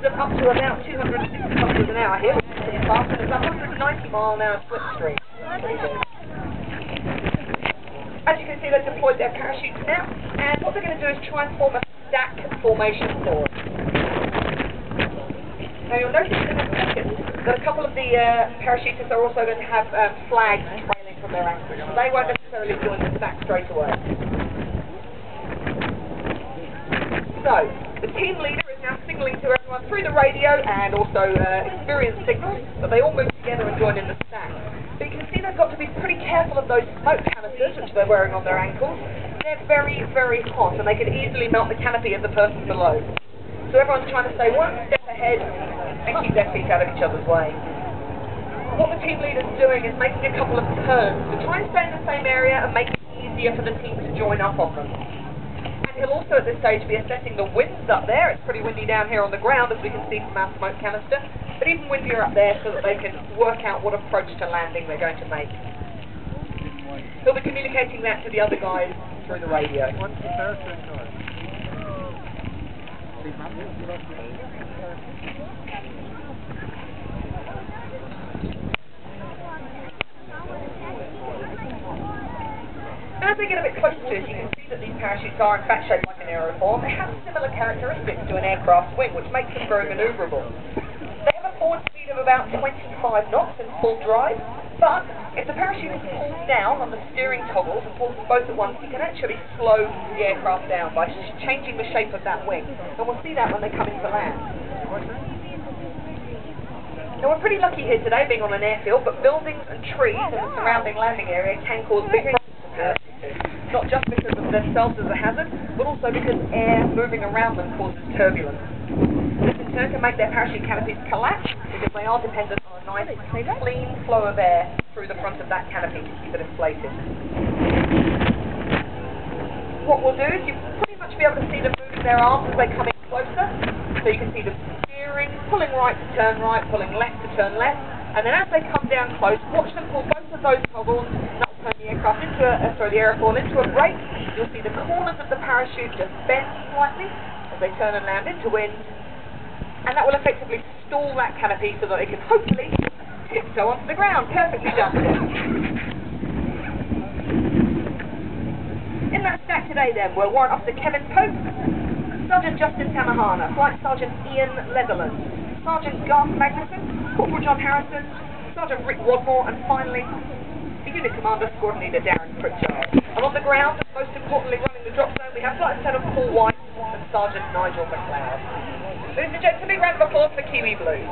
them up to about 260 kilometres an hour here, which is pretty fast, and it's a 190-mile-an-hour slipstream. As you can see, they've deployed their parachutes now, and what they're going to do is try and form a stack formation for it. Now you'll notice in a second that a couple of the parachutists are also going to have flags trailing from their ankles. So they won't necessarily join the stack straight away. So, the team leader is now signalling to everyone through the radio and also experience signals that they all move together and join in the stack. But you can see they've got to be pretty careful of those smoke canisters which they're wearing on their ankles. They're very, very hot and they can easily melt the canopy of the person below. So everyone's trying to stay one step ahead and keep their feet out of each other's way. What the team leader's doing is making a couple of turns to try and stay in the same area and make it easier for the team to join up on them. And he'll also at this stage be assessing the winds up there. It's pretty windy down here on the ground, as we can see from our smoke canister, but even windier up there so that they can work out what approach to landing they're going to make. He'll be communicating that to the other guys through the radio. What's the parachute noise? And as they get a bit closer to us, you can see that these parachutes are in fact shaped like an aerofoil. They have similar characteristics to an aircraft wing, which makes them very manoeuvrable. They have a forward speed of about 25 knots in full drive, but if the parachute is pulled down on the steering toggles and pulls them both at once, you can actually slow the aircraft down by changing the shape of that wing. And we'll see that when they come into land. Now we're pretty lucky here today being on an airfield, but buildings and trees in the surrounding landing area can cause big problems for parachutes. Not just because of themselves as a hazard, but also because air moving around them causes turbulence. This in turn can make their parachute canopies collapse because they are dependent on a nice, clean flow of air through the front of that canopy to keep it inflated. What we'll do is you'll pretty much be able to see them moving their arms as they come in closer. So you can see them steering, pulling right to turn right, pulling left to turn left, and then as they come down close, watch them pull both of those toggles, and that will turn the aircraft into the airfoil into a brake. You'll see the corners of the parachute just bend slightly as they turn and land into wind, and that will effectively stall that canopy so that they can hopefully tiptoe onto the ground. Perfectly done. In that stack today then were Warrant Officer Kevin Pope, Sergeant Justin Tamahana, Flight Sergeant Ian Leatherland, Sergeant Garth Magnuson, Corporal John Harrison, Sergeant Rick Rodmore, and finally the Unit Commander Squadron Leader Darren Pritchard. And on the ground, and most importantly running the drop zone, we have Flight Lieutenant Paul White and Sergeant Nigel McLeod. Ladies and gents, a big round of applause for Kiwi Blue.